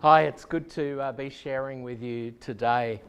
Hi, it's good to be sharing with you today.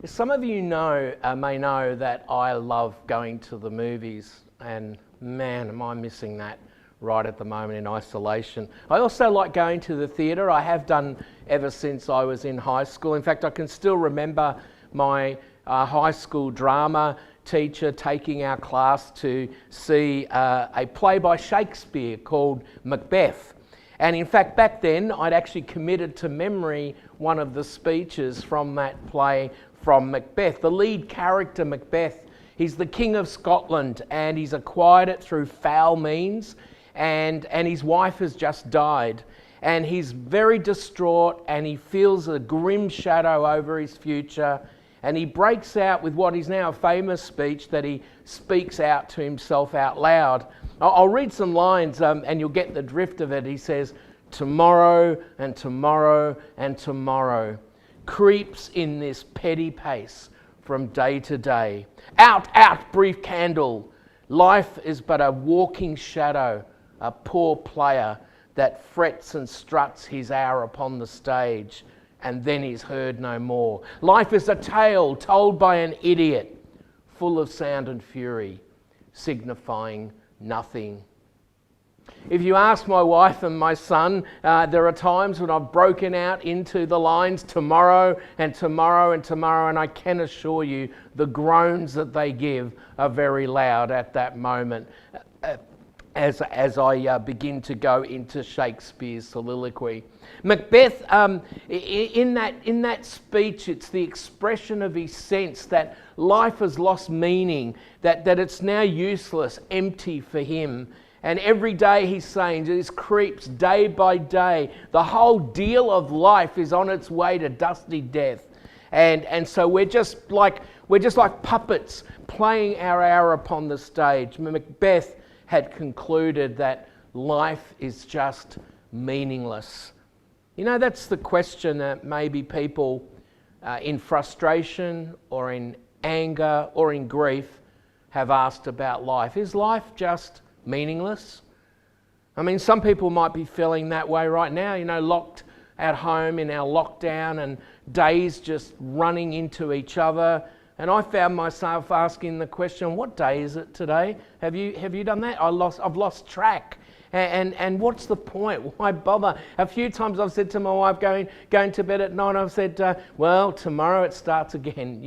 Some of you may know that I love going to the movies, and man, am I missing that right at the moment in isolation. I also like going to the theatre. I have done ever since I was in high school. In fact, I can still remember my high school drama teacher taking our class to see a play by Shakespeare called Macbeth. And in fact, back then, I'd actually committed to memory one of the speeches from that play from Macbeth. The lead character, Macbeth, he's the King of Scotland, and he's acquired it through foul means, and his wife has just died. And he's very distraught, and he feels a grim shadow over his future, and he breaks out with what is now a famous speech that he speaks out to himself out loud. I'll read some lines and you'll get the drift of it. He says, "Tomorrow and tomorrow and tomorrow creeps in this petty pace from day to day. Out, out, brief candle. Life is but a walking shadow, a poor player that frets and struts his hour upon the stage, and then is heard no more. Life is a tale told by an idiot, full of sound and fury, signifying nothing." If you ask my wife and my son, there are times when I've broken out into the lines tomorrow and tomorrow and tomorrow, and I can assure you the groans that they give are very loud at that moment as I begin to go into Shakespeare's soliloquy. Macbeth, in that speech, it's the expression of his sense that life has lost meaning, that it's now useless, empty for him. And every day he's saying, this creeps day by day. The whole deal of life is on its way to dusty death. And so we're just like puppets playing our hour upon the stage. Macbeth had concluded that life is just meaningless. You know, that's the question that maybe people in frustration or in anger or in grief have asked about life. Is life just meaningless? I mean, some people might be feeling that way right now, locked at home in our lockdown and days just running into each other. And I found myself asking the question, what day is it today? Have you done that? I've lost track. And what's the point? Why bother? A few times I've said to my wife, going to bed at night, I've said, well, tomorrow it starts again,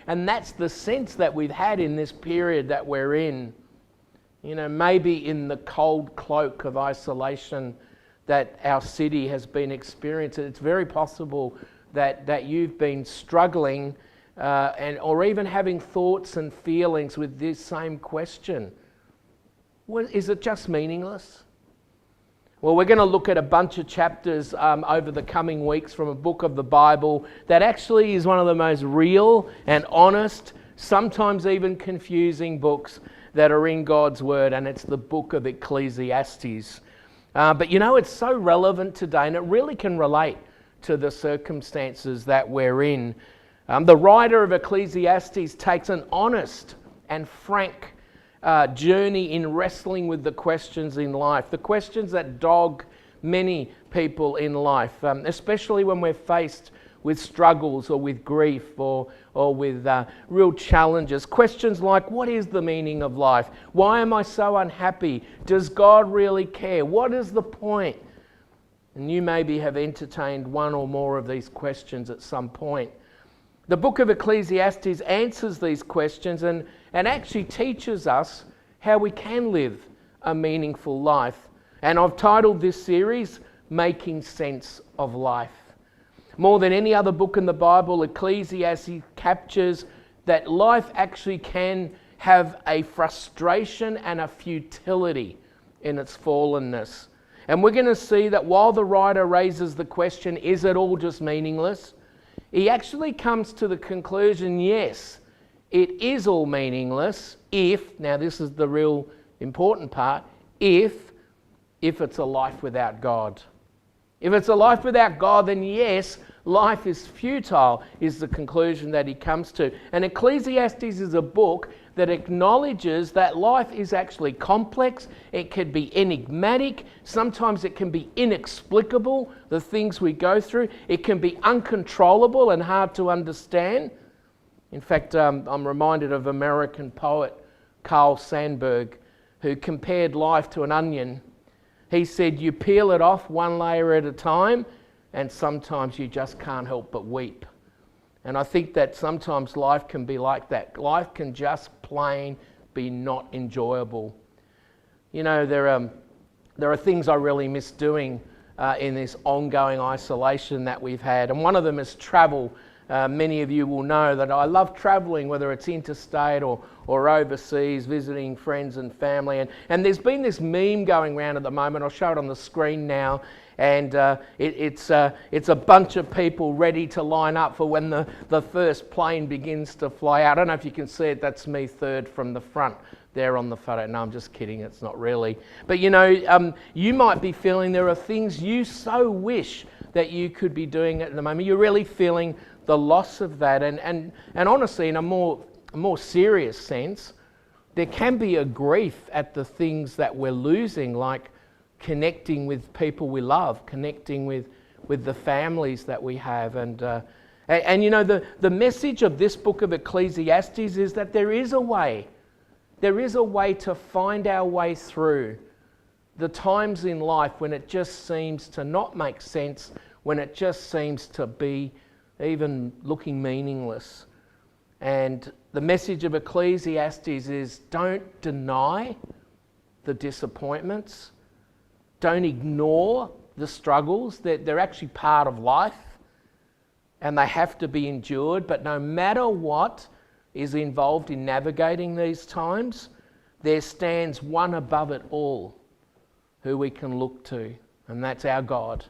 And that's the sense that we've had in this period that we're in. Maybe in the cold cloak of isolation that our city has been experiencing, it's very possible that you've been struggling or even having thoughts and feelings with this same question. Is it just meaningless? Well, we're going to look at a bunch of chapters over the coming weeks from a book of the Bible that actually is one of the most real and honest, sometimes even confusing books that are in God's Word, and it's the book of Ecclesiastes. But it's so relevant today, and it really can relate to the circumstances that we're in. The writer of Ecclesiastes takes an honest and frank journey in wrestling with the questions in life, the questions that dog many people in life, especially when we're faced with struggles or with grief or with real challenges. Questions like, what is the meaning of life? Why am I so unhappy? Does God really care? What is the point? And you maybe have entertained one or more of these questions at some point. The book of Ecclesiastes answers these questions and actually teaches us how we can live a meaningful life. And I've titled this series, Making Sense of Life. More than any other book in the Bible, Ecclesiastes captures that life actually can have a frustration and a futility in its fallenness. And we're going to see that while the writer raises the question, is it all just meaningless? He actually comes to the conclusion, yes, it is all meaningless if, now this is the real important part, if it's a life without God. If it's a life without God, then yes, life is futile, is the conclusion that he comes to. And Ecclesiastes is a book that acknowledges that life is actually complex, it can be enigmatic, sometimes it can be inexplicable, the things we go through. It can be uncontrollable and hard to understand. In fact, I'm reminded of American poet Carl Sandburg, who compared life to an onion. He said, you peel it off one layer at a time, and sometimes you just can't help but weep. And I think that sometimes life can be like that. Life can just plain be not enjoyable. You know, there are things I really miss doing in this ongoing isolation that we've had. And one of them is travel. Many of you will know that I love travelling, whether it's interstate or overseas, visiting friends and family. And there's been this meme going around at the moment. I'll show it on the screen now. And it's a bunch of people ready to line up for when the first plane begins to fly out. I don't know if you can see it. That's me third from the front there on the photo. No, I'm just kidding. It's not really. But you know, you might be feeling there are things you so wish that you could be doing at the moment. You're really feeling the loss of that. And honestly, in a more serious sense, there can be a grief at the things that we're losing, like connecting with people we love, connecting with the families that we have. And you know, the message of this book of Ecclesiastes is that there is a way. There is a way to find our way through the times in life when it just seems to not make sense, when it just seems to be even looking meaningless. And the message of Ecclesiastes is don't deny the disappointments. Don't ignore the struggles. They're actually part of life and they have to be endured. But no matter what is involved in navigating these times, there stands one above it all who we can look to, and that's our God.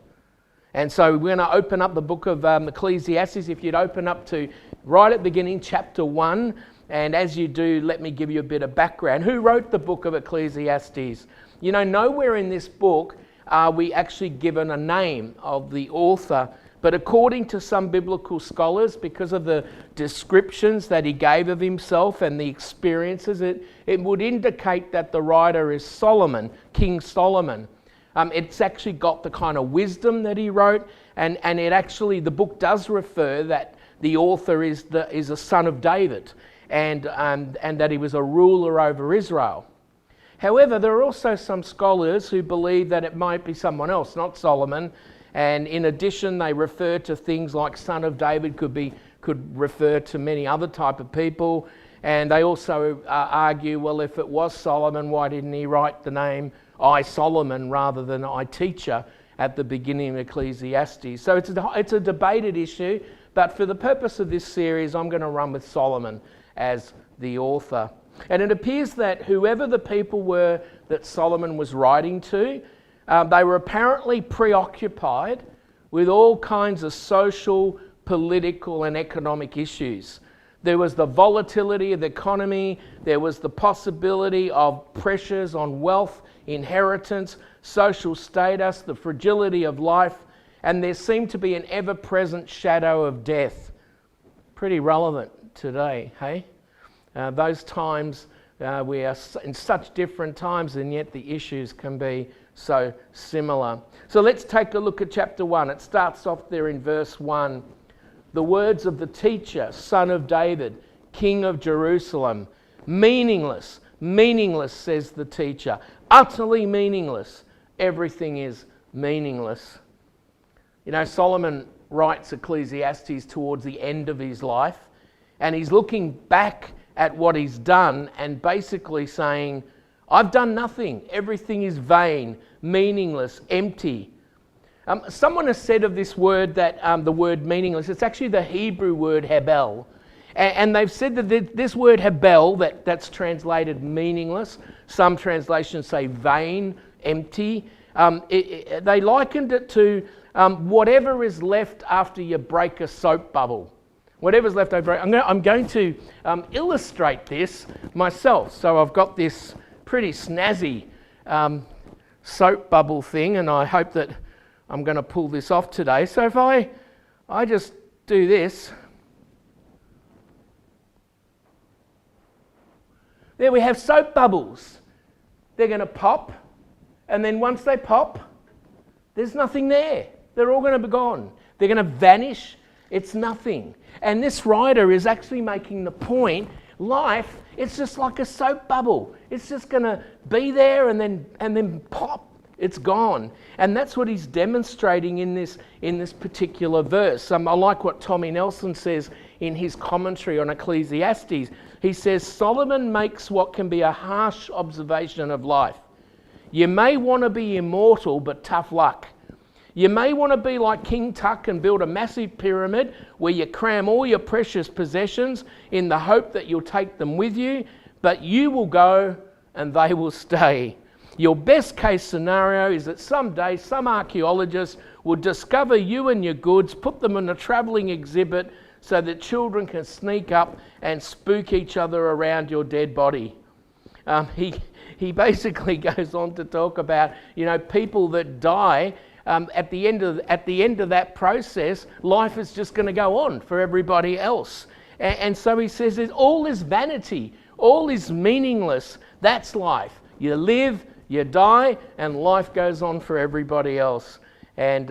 And so we're going to open up the book of Ecclesiastes. If you'd open up to right at the beginning, chapter 1. And as you do, let me give you a bit of background. Who wrote the book of Ecclesiastes? You know, nowhere in this book are we actually given a name of the author. But according to some biblical scholars, because of the descriptions that he gave of himself and the experiences, it would indicate that the writer is Solomon, King Solomon. It's actually got the kind of wisdom that he wrote, and it actually, the book does refer that the author is a son of David, and that he was a ruler over Israel. However, there are also some scholars who believe that it might be someone else, not Solomon, and in addition they refer to things like son of David could refer to many other type of people, and they also argue, well, if it was Solomon, why didn't he write the name I Solomon rather than I teacher at the beginning of Ecclesiastes? So it's a debated issue, but for the purpose of this series, I'm going to run with Solomon as the author. And it appears that whoever the people were that Solomon was writing to, they were apparently preoccupied with all kinds of social, political and economic issues. There was the volatility of the economy, there was the possibility of pressures on wealth, inheritance, social status, the fragility of life, and there seemed to be an ever-present shadow of death. Pretty relevant today, hey? Those times, we are in such different times, and yet the issues can be so similar. So let's take a look at chapter 1. It starts off there in verse 1. The words of the teacher, son of David, king of Jerusalem. Meaningless, meaningless, says the teacher. Utterly meaningless. Everything is meaningless. You know, Solomon writes Ecclesiastes towards the end of his life, and he's looking back at what he's done and basically saying, I've done nothing. Everything is vain, meaningless, empty. Someone has said of this word that the word meaningless, it's actually the Hebrew word hebel. And they've said that this word hebel, that's translated meaningless. Some translations say vain, empty. They likened it to whatever is left after you break a soap bubble. Whatever's left over. I'm going to illustrate this myself. So I've got this pretty snazzy soap bubble thing, and I hope that I'm going to pull this off today. So if I just do this, there we have soap bubbles. They're going to pop, and then once they pop, there's nothing there. They're all going to be gone. They're going to vanish. It's nothing. And this writer is actually making the point, life, it's just like a soap bubble. It's just going to be there and then pop. It's gone. And that's what he's demonstrating in this particular verse. I like what Tommy Nelson says in his commentary on Ecclesiastes. He says, Solomon makes what can be a harsh observation of life. You may want to be immortal, but tough luck. You may want to be like King Tut and build a massive pyramid where you cram all your precious possessions in the hope that you'll take them with you, but you will go and they will stay. Your best case scenario is that someday some archaeologist will discover you and your goods, put them in a travelling exhibit so that children can sneak up and spook each other around your dead body. He basically goes on to talk about, people that die. At the end of that process, life is just going to go on for everybody else. And so he says that all is vanity, all is meaningless. That's life. You live, you die, and life goes on for everybody else. And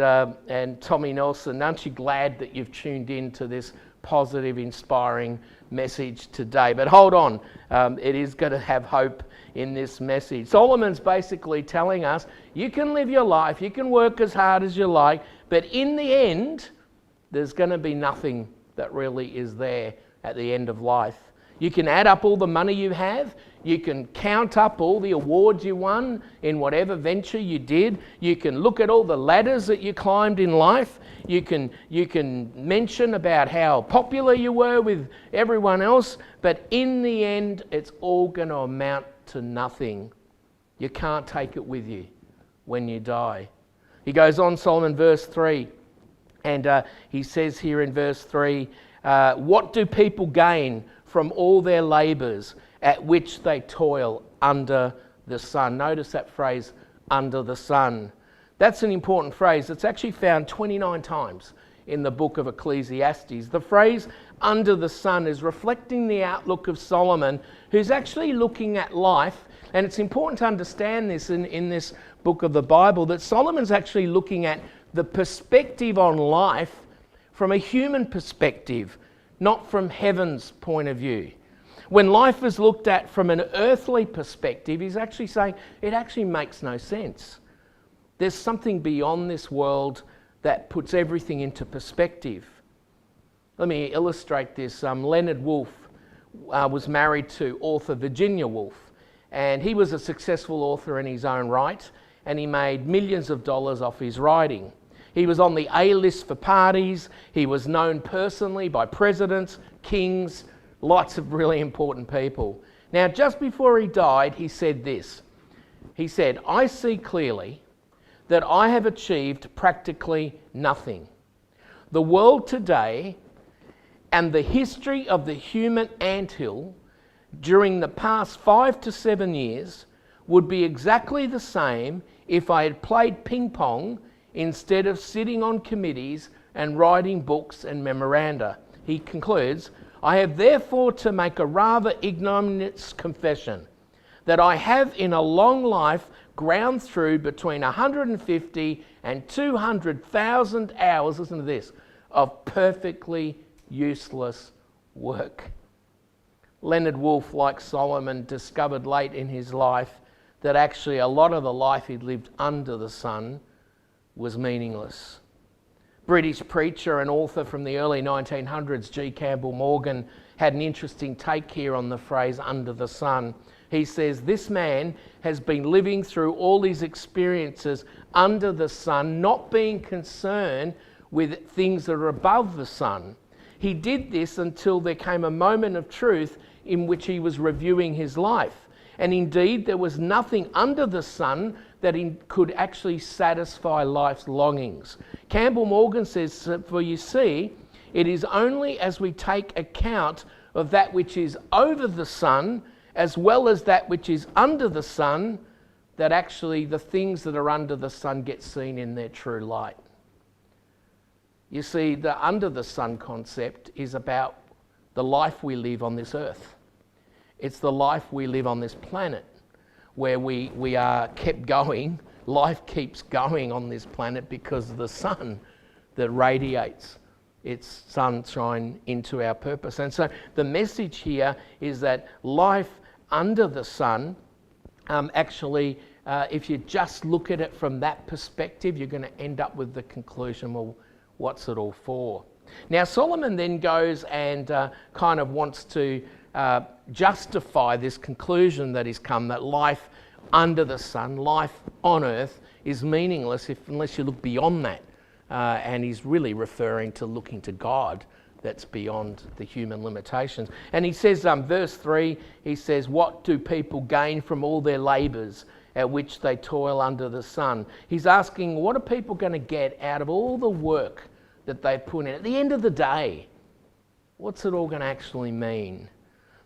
Tommy Nelson, aren't you glad that you've tuned in to this positive, inspiring message today? But hold on, it is going to have hope in this message. Solomon's basically telling us, you can live your life, you can work as hard as you like, but in the end, there's going to be nothing that really is there at the end of life. You can add up all the money you have, you can count up all the awards you won in whatever venture you did, you can look at all the ladders that you climbed in life, you can mention about how popular you were with everyone else, but in the end, it's all going to amount to nothing. You can't take it with you when you die. He goes on, Solomon, verse 3, and he says here in verse 3, what do people gain from all their labours at which they toil under the sun? Notice that phrase, under the sun. That's an important phrase. It's actually found 29 times in the book of Ecclesiastes. The phrase under the sun is reflecting the outlook of Solomon, who's actually looking at life. And it's important to understand this in this book of the Bible, that Solomon's actually looking at the perspective on life from a human perspective, not from heaven's point of view. When life is looked at from an earthly perspective, he's actually saying it actually makes no sense. There's something beyond this world that puts everything into perspective. Let me illustrate this. Leonard Woolf was married to author Virginia Woolf, and he was a successful author in his own right, and he made millions of dollars off his writing. He was on the A-list for parties. He was known personally by presidents, kings, lots of really important people. Now, just before he died, he said this. He said, I see clearly that I have achieved practically nothing. The world today and the history of the human anthill during the past 5 to 7 years would be exactly the same if I had played ping pong instead of sitting on committees and writing books and memoranda. He concludes, I have therefore to make a rather ignominious confession that I have in a long life ground through between 150 and 200,000 hours, listen to this, of perfectly useless work. Leonard Woolf, like Solomon, discovered late in his life that actually a lot of the life he'd lived under the sun was meaningless. British preacher and author from the early 1900s, G. Campbell Morgan, had an interesting take here on the phrase under the sun. He says, this man has been living through all these experiences under the sun, not being concerned with things that are above the sun. He did this until there came a moment of truth in which he was reviewing his life. And indeed, there was nothing under the sun that he could actually satisfy life's longings. Campbell Morgan says, for you see, it is only as we take account of that which is over the sun, as well as that which is under the sun, that actually the things that are under the sun get seen in their true light. You see, the under the sun concept is about the life we live on this earth. It's the life we live on this planet, where we are kept going. Life keeps going on this planet because of the sun that radiates its sunshine into our purpose. And so the message here is that life under the sun, if you just look at it from that perspective, you're going to end up with the conclusion, well, what's it all for? Now, Solomon then goes and kind of wants to justify this conclusion that he's come, that life under the sun, life on earth, is meaningless unless you look beyond that. And he's really referring to looking to God that's beyond the human limitations. And he says, verse 3, he says, what do people gain from all their labours at which they toil under the sun? He's asking, what are people going to get out of all the work that they put in? At the end of the day, what's it all going to actually mean?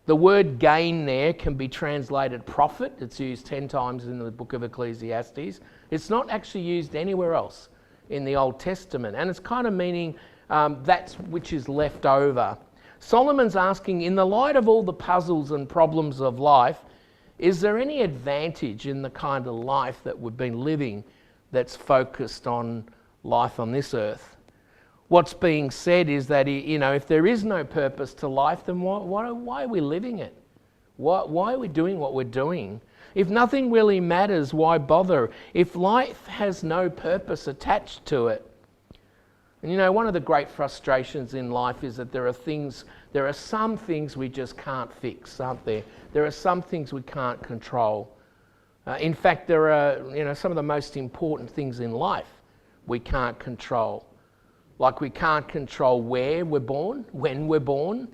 The word gain there can be translated profit. It's used 10 times in the book of Ecclesiastes. It's not actually used anywhere else in the Old Testament. And it's kind of meaning that which is left over. Solomon's asking, in the light of all the puzzles and problems of life, is there any advantage in the kind of life that we've been living that's focused on life on this earth? What's being said is that, if there is no purpose to life, then why are we living it? Why are we doing what we're doing? If nothing really matters, why bother? If life has no purpose attached to it. And one of the great frustrations in life is that there are some things we just can't fix, aren't there? There are some things we can't control. In fact, there are, some of the most important things in life we can't control. Like we can't control where we're born, when we're born.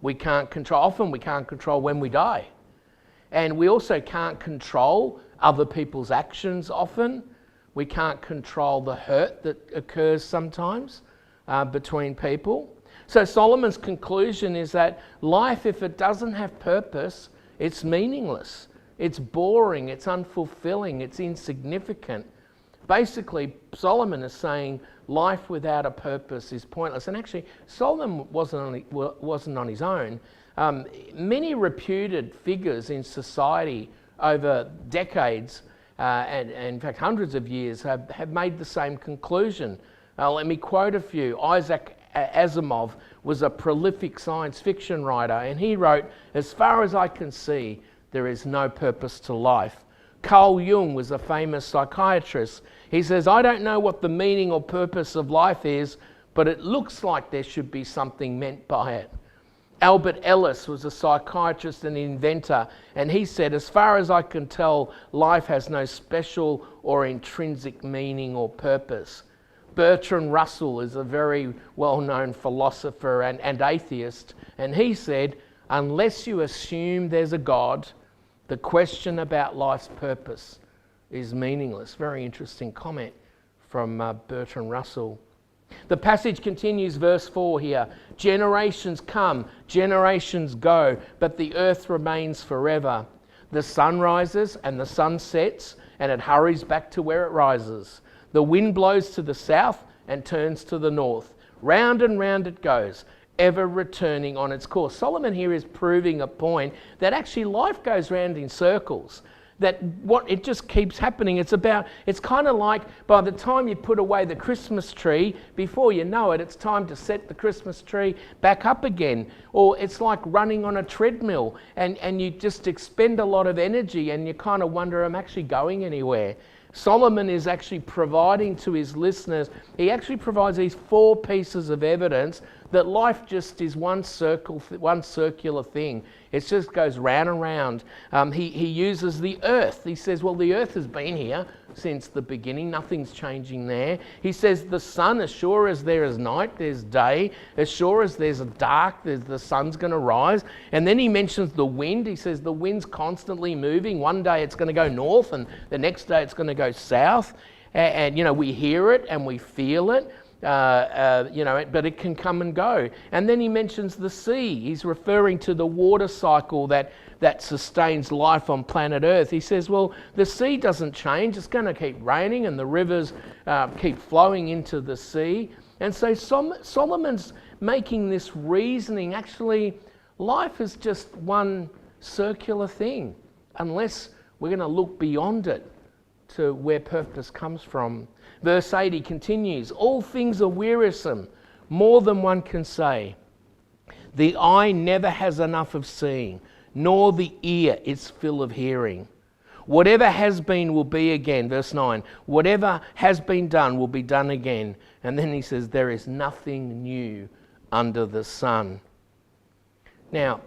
Often we can't control when we die. And we also can't control other people's actions often. We can't control the hurt that occurs sometimes between people. So Solomon's conclusion is that life, if it doesn't have purpose, it's meaningless. It's boring, it's unfulfilling, it's insignificant. Basically, Solomon is saying life without a purpose is pointless. And actually, Solomon wasn't on his own. Many reputed figures in society over decades, and in fact hundreds of years, have made the same conclusion. Let me quote a few. Isaac Asimov was a prolific science fiction writer, and he wrote, "As far as I can see, there is no purpose to life." Carl Jung was a famous psychiatrist. He says, "I don't know what the meaning or purpose of life is, but it looks like there should be something meant by it." Albert Ellis was a psychiatrist and inventor, and he said, "As far as I can tell, life has no special or intrinsic meaning or purpose." Bertrand Russell is a very well-known philosopher and atheist, and he said, "Unless you assume there's a God, the question about life's purpose is meaningless." Very interesting comment from Bertrand Russell. The passage continues, verse 4 here. "Generations come, generations go, but the earth remains forever. The sun rises and the sun sets, and it hurries back to where it rises. The wind blows to the south and turns to the north. Round and round it goes, ever returning on its course." Solomon here is proving a point that actually life goes round in circles. That it just keeps happening. It's kind of like by the time you put away the Christmas tree, before you know it, it's time to set the Christmas tree back up again. Or it's like running on a treadmill and you just expend a lot of energy and you kind of wonder, am I actually going anywhere? Solomon is actually providing to his listeners, he actually provides these 4 pieces of evidence that life just is one circular thing. It just goes round and round. He uses the earth. He says, well, the earth has been here since the beginning. Nothing's changing there. He says the sun, as sure as there is night, there's day. As sure as there's a dark, the sun's going to rise. And then he mentions the wind. He says the wind's constantly moving. One day it's going to go north and the next day it's going to go south. And we hear it and we feel it. But it can come and go. And then he mentions the sea. He's referring to the water cycle that that sustains life on planet Earth. He says, well, the sea doesn't change. It's going to keep raining and the rivers keep flowing into the sea. And so Solomon's making this reasoning. Actually, life is just one circular thing, unless we're going to look beyond it to where purpose comes from. Verse 8, he continues, all things are wearisome, more than one can say. The eye never has enough of seeing, nor the ear its fill of hearing. Whatever has been will be again. Verse 9, whatever has been done will be done again. And then he says, there is nothing new under the sun. Now,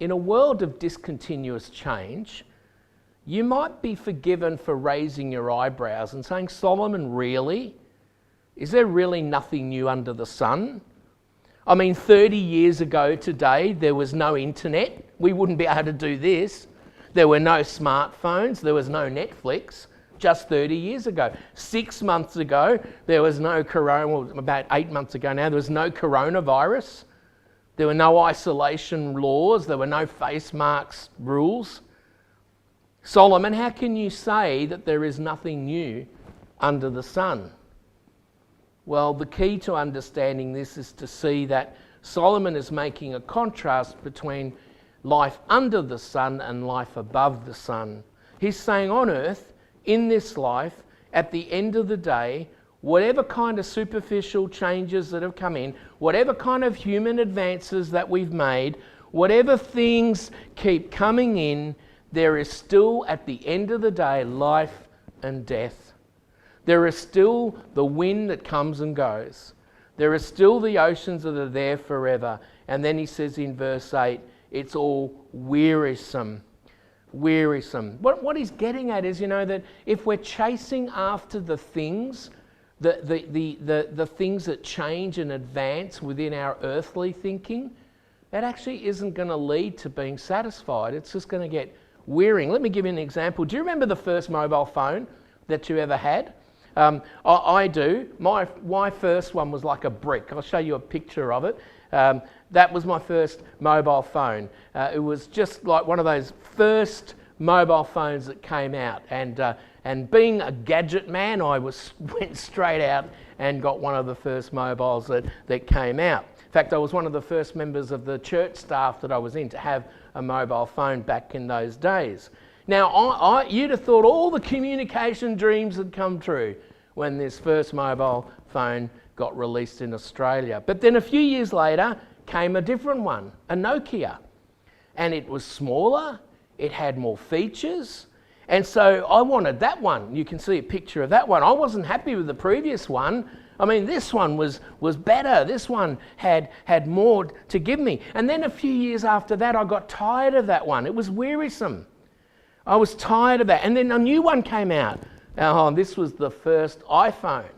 in a world of discontinuous change, you might be forgiven for raising your eyebrows and saying, Solomon, really? Is there really nothing new under the sun? I mean, 30 years ago today, there was no internet. We wouldn't be able to do this. There were no smartphones. There was no Netflix. Just 30 years ago. 6 months ago, there was no corona. Well, about 8 months ago now, there was no coronavirus. There were no isolation laws. There were no face masks rules. Solomon, how can you say that there is nothing new under the sun? Well, the key to understanding this is to see that Solomon is making a contrast between life under the sun and life above the sun. He's saying on earth, in this life, at the end of the day, whatever kind of superficial changes that have come in, whatever kind of human advances that we've made, whatever things keep coming in, there is still, at the end of the day, life and death. There is still the wind that comes and goes. There are still the oceans that are there forever. And then he says in verse 8, it's all wearisome. Wearisome. What he's getting at is, that if we're chasing after the things, the things that change and advance within our earthly thinking, that actually isn't going to lead to being satisfied. It's just going to get wearying. Let me give you an example. Do you remember the first mobile phone that you ever had? I do. My first one was like a brick. I'll show you a picture of it. That was my first mobile phone. It was just like one of those first mobile phones that came out. And being a gadget man, I went straight out and got one of the first mobiles that came out. In fact, I was one of the first members of the church staff that I was in to have a mobile phone back in those days. Now, you'd have thought all the communication dreams had come true when this first mobile phone got released in Australia. But then a few years later came a different one, a Nokia. And it was smaller, it had more features, and so I wanted that one. You can see a picture of that one. I wasn't happy with the previous one. I mean, this one was better. This one had more to give me. And then a few years after that, I got tired of that one. It was wearisome. I was tired of that. And then a new one came out. Oh, this was the first iPhone.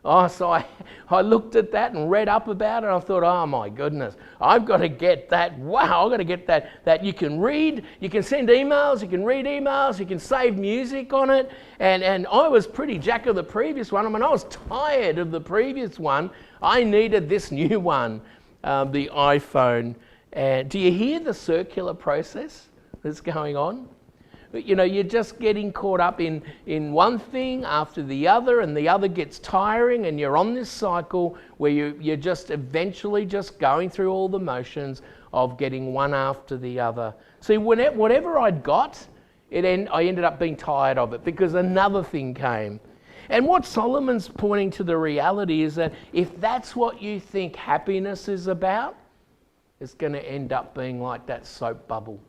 Oh, so I looked at that and read up about it. And I thought, oh my goodness, I've got to get that. Wow, I've got to get that you can read, you can send emails, you can read emails, you can save music on it. And I was pretty jack of the previous one. I mean, I was tired of the previous one. I needed this new one, the iPhone. And do you hear the circular process that's going on? You're just getting caught up in one thing after the other, and the other gets tiring, and you're on this cycle where you're just eventually just going through all the motions of getting one after the other. See, whatever I'd got, I ended up being tired of it because another thing came. And what Solomon's pointing to the reality is that if that's what you think happiness is about, it's going to end up being like that soap bubble,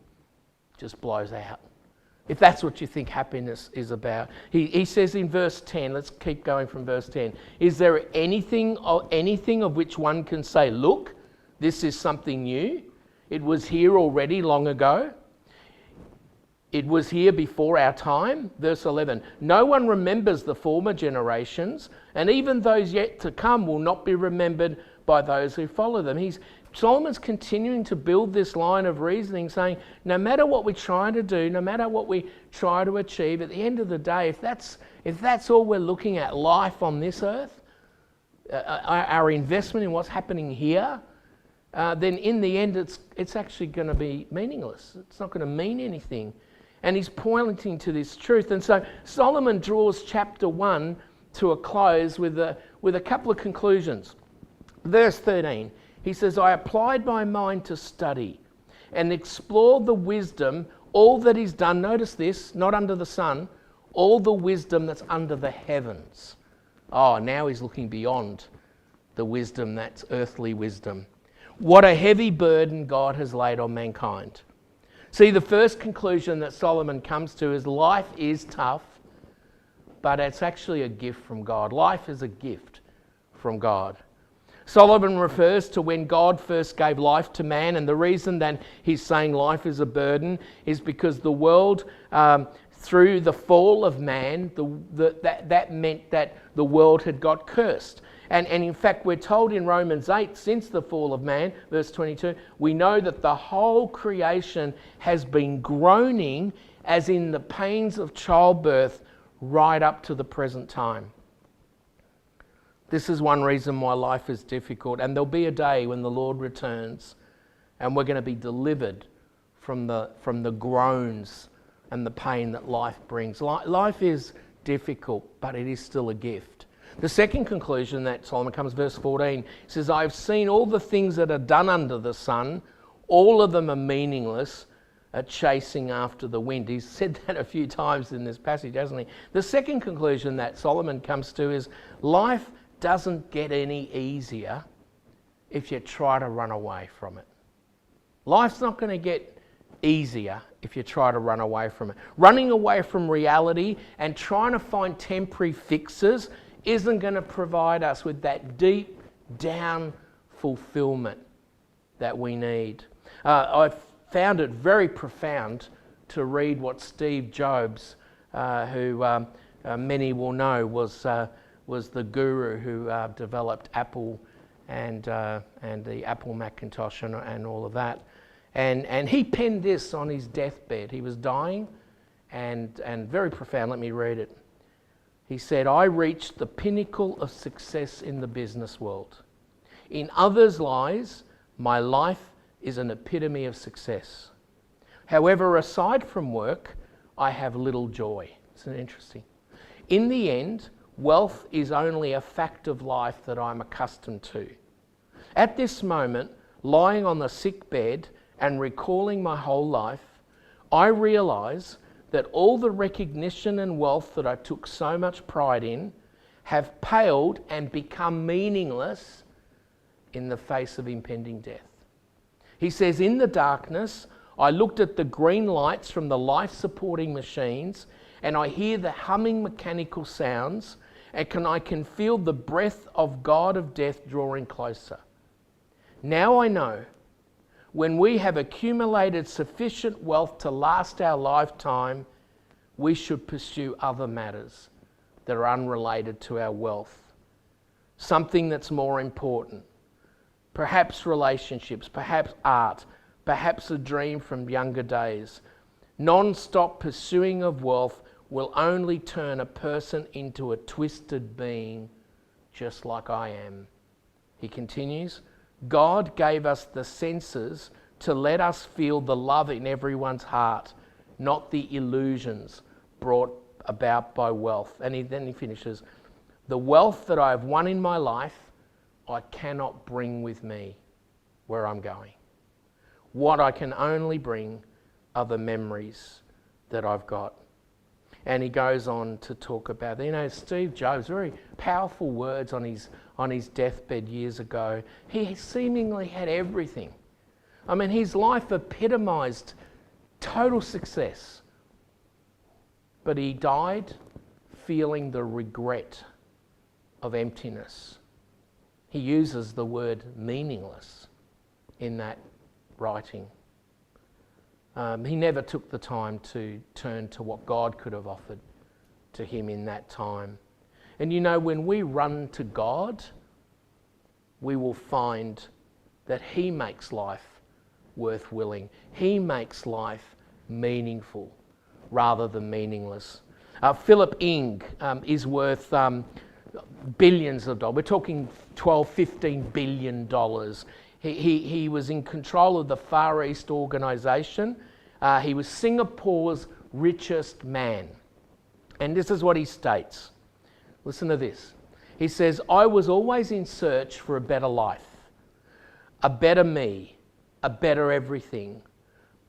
just blows out. If that's what you think happiness is about. He says in verse 10, let's keep going from verse 10. Is there anything of which one can say, look, this is something new? It was here already long ago. It was here before our time. Verse 11, no one remembers the former generations, and even those yet to come will not be remembered by those who follow them. Solomon's continuing to build this line of reasoning, saying no matter what we try to do, no matter what we try to achieve, at the end of the day, if that's all we're looking at, life on this earth, our investment in what's happening here, then in the end it's actually going to be meaningless. It's not going to mean anything. And he's pointing to this truth. And so Solomon draws chapter 1 to a close with a couple of conclusions. Verse 13, he says, I applied my mind to study and explore the wisdom, all that is done. Notice this, not under the sun, all the wisdom that's under the heavens. Oh, now he's looking beyond the wisdom that's earthly wisdom. What a heavy burden God has laid on mankind. See, the first conclusion that Solomon comes to is life is tough, but it's actually a gift from God. Life is a gift from God. Solomon refers to when God first gave life to man, and the reason that he's saying life is a burden is because the world, through the fall of man, that meant that the world had got cursed. And in fact, we're told in Romans 8, since the fall of man, verse 22, we know that the whole creation has been groaning as in the pains of childbirth right up to the present time. This is one reason why life is difficult. And there'll be a day when the Lord returns and we're going to be delivered from the groans and the pain that life brings. Life is difficult, but it is still a gift. The second conclusion that Solomon comes, verse 14, says, I've seen all the things that are done under the sun. All of them are meaningless, are chasing after the wind. He's said that a few times in this passage, hasn't he? The second conclusion that Solomon comes to is life doesn't get any easier if you try to run away from it. Life's not going to get easier if you try to run away from it. Running away from reality and trying to find temporary fixes isn't going to provide us with that deep down fulfillment that we need. I found it very profound to read what Steve Jobs, who many will know was the guru who developed Apple and the Apple Macintosh and all of that. And he penned this on his deathbed. He was dying and very profound. Let me read it. He said, I reached the pinnacle of success in the business world. In others' lives, my life is an epitome of success. However, aside from work, I have little joy. Isn't it interesting? In the end, wealth is only a fact of life that I'm accustomed to. At this moment, lying on the sick bed and recalling my whole life, I realise that all the recognition and wealth that I took so much pride in have paled and become meaningless in the face of impending death. He says, in the darkness, I looked at the green lights from the life-supporting machines and I hear the humming mechanical sounds and I can feel the breath of God of death drawing closer. Now I know when we have accumulated sufficient wealth to last our lifetime, we should pursue other matters that are unrelated to our wealth. Something that's more important. Perhaps relationships, perhaps art, perhaps a dream from younger days. Non-stop pursuing of wealth will only turn a person into a twisted being, just like I am. He continues, God gave us the senses to let us feel the love in everyone's heart, not the illusions brought about by wealth. And then he finishes, the wealth that I have won in my life, I cannot bring with me where I'm going. What I can only bring are the memories that I've got. And he goes on to talk about, Steve Jobs, very powerful words on his deathbed years ago. He seemingly had everything. I mean, his life epitomised total success. But he died feeling the regret of emptiness. He uses the word meaningless in that writing. He never took the time to turn to what God could have offered to him in that time. And when we run to God, we will find that he makes life worth willing. He makes life meaningful rather than meaningless. Philip Ing is worth billions of dollars. We're talking $12, $15 billion. He was in control of the Far East organisation. He was Singapore's richest man. And this is what he states. Listen to this. He says, I was always in search for a better life, a better me, a better everything.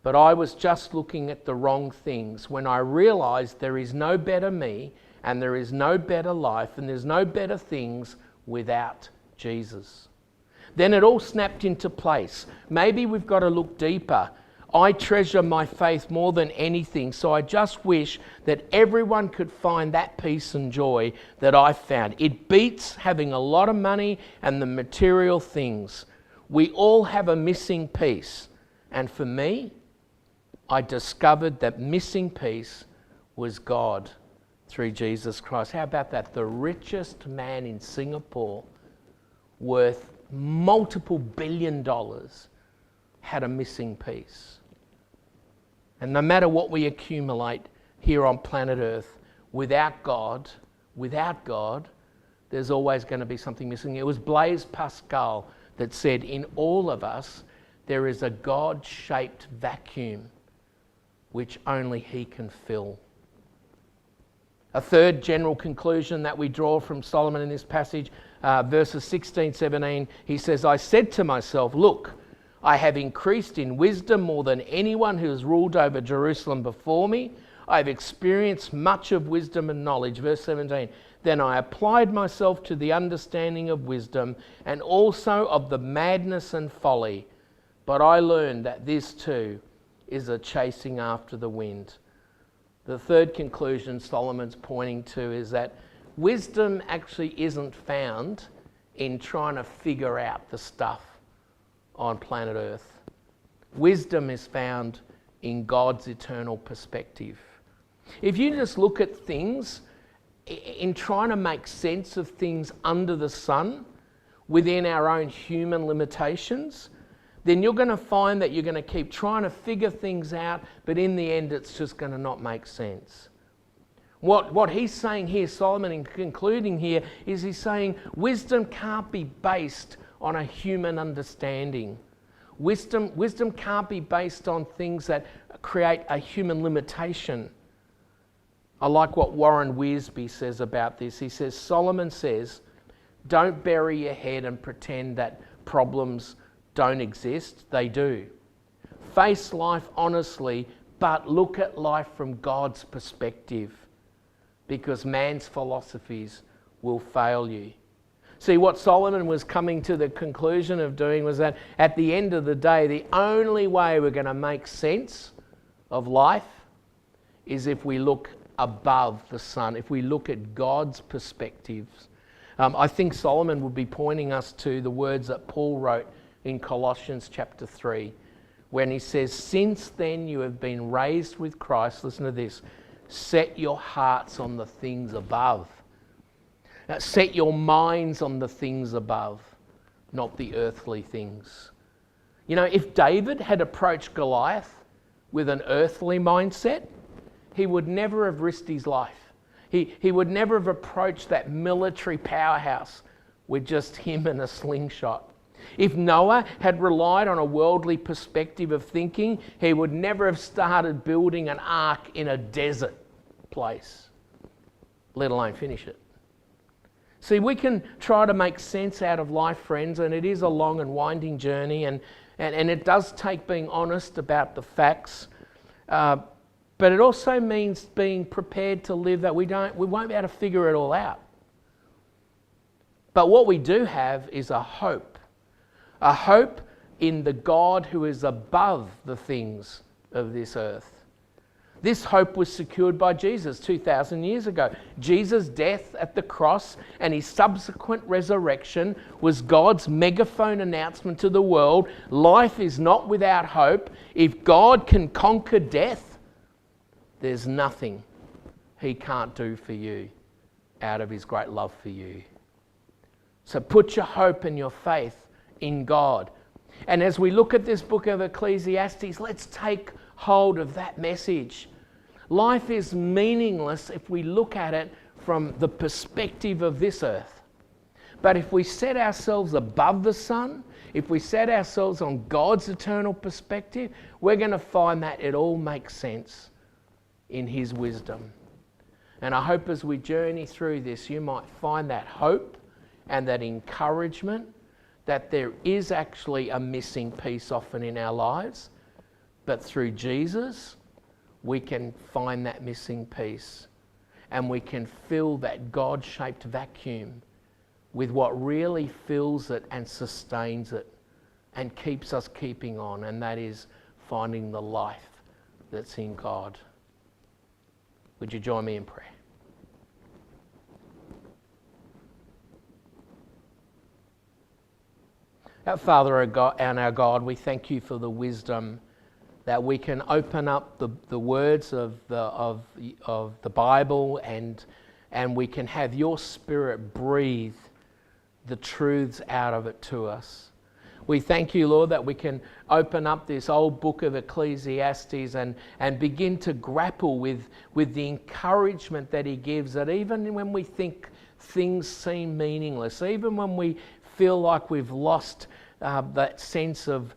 But I was just looking at the wrong things when I realised there is no better me and there is no better life and there's no better things without Jesus. Then it all snapped into place. Maybe we've got to look deeper. I treasure my faith more than anything, so I just wish that everyone could find that peace and joy that I found. It beats having a lot of money and the material things. We all have a missing piece. And for me, I discovered that missing piece was God through Jesus Christ. How about that? The richest man in Singapore, worth multiple $1 billion, had a missing piece. And no matter what we accumulate here on planet Earth, without God, there's always going to be something missing. It was Blaise Pascal that said, in all of us, there is a God-shaped vacuum which only He can fill. A third general conclusion that we draw from Solomon in this passage, verses 16, 17, he says, I said to myself, look, I have increased in wisdom more than anyone who has ruled over Jerusalem before me. I have experienced much of wisdom and knowledge. Verse 17, then I applied myself to the understanding of wisdom and also of the madness and folly. But I learned that this too is a chasing after the wind. The third conclusion Solomon's pointing to is that wisdom actually isn't found in trying to figure out the stuff on planet Earth. Wisdom is found in God's eternal perspective. If you just look at things in trying to make sense of things under the sun within our own human limitations, then you're going to find that you're going to keep trying to figure things out, but in the end it's just going to not make sense. What he's saying here, Solomon, in concluding here, is he's saying wisdom can't be based on a human understanding. Wisdom can't be based on things that create a human limitation. I like what Warren Wiersbe says about this. He says, Solomon says, don't bury your head and pretend that problems don't exist. They do. Face life honestly, but look at life from God's perspective, because man's philosophies will fail you. See, what Solomon was coming to the conclusion of doing was that at the end of the day, the only way we're going to make sense of life is if we look above the sun, if we look at God's perspectives. I think Solomon would be pointing us to the words that Paul wrote in Colossians chapter 3, when he says, since then you have been raised with Christ, listen to this, set your hearts on the things above. Set your minds on the things above, not the earthly things. You know, if David had approached Goliath with an earthly mindset, he would never have risked his life. He would never have approached that military powerhouse with just him and a slingshot. If Noah had relied on a worldly perspective of thinking, he would never have started building an ark in a desert place, let alone finish it. See, we can try to make sense out of life, friends, and it is a long and winding journey, and it does take being honest about the facts, but it also means being prepared to live that we won't be able to figure it all out. But what we do have is a hope in the God who is above the things of this earth. This hope was secured by Jesus 2,000 years ago. Jesus' death at the cross and his subsequent resurrection was God's megaphone announcement to the world. Life is not without hope. If God can conquer death, there's nothing he can't do for you out of his great love for you. So put your hope and your faith in God. And as we look at this book of Ecclesiastes, let's take hold of that message. Life is meaningless if we look at it from the perspective of this earth. But if we set ourselves above the sun, if we set ourselves on God's eternal perspective, we're going to find that it all makes sense in His wisdom. And I hope as we journey through this, you might find that hope and that encouragement that there is actually a missing piece often in our lives, but through Jesus, we can find that missing piece and we can fill that God-shaped vacuum with what really fills it and sustains it and keeps us keeping on, and that is finding the life that's in God. Would you join me in prayer? Our Father and our God, we thank you for the wisdom that we can open up the words of the Bible and we can have your Spirit breathe the truths out of it to us. We thank you, Lord, that we can open up this old book of Ecclesiastes and begin to grapple with the encouragement that he gives, that even when we think things seem meaningless, even when we feel like we've lost that sense of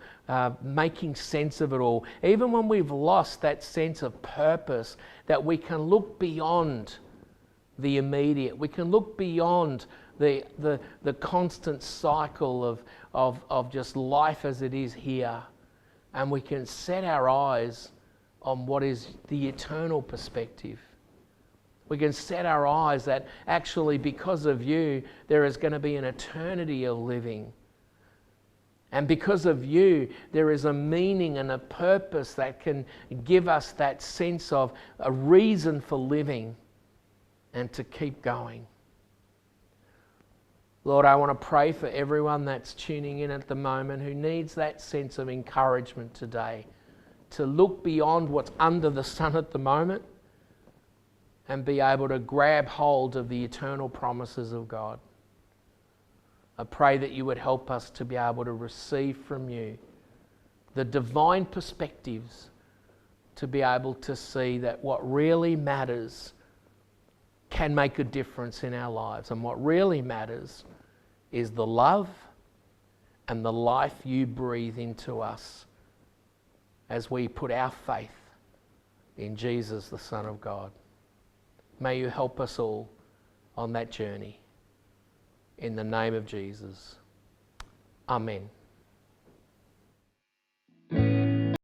making sense of it all, even when we've lost that sense of purpose, that we can look beyond the immediate. We can look beyond the constant cycle of just life as it is here, and we can set our eyes on what is the eternal perspective. We can set our eyes that actually because of you there is going to be an eternity of living. And because of you there is a meaning and a purpose that can give us that sense of a reason for living and to keep going. Lord, I want to pray for everyone that's tuning in at the moment who needs that sense of encouragement today, to look beyond what's under the sun at the moment and be able to grab hold of the eternal promises of God. I pray that you would help us to be able to receive from you the divine perspectives, to be able to see that what really matters can make a difference in our lives, and what really matters is the love and the life you breathe into us as we put our faith in Jesus, the Son of God. May you help us all on that journey. In the name of Jesus. Amen.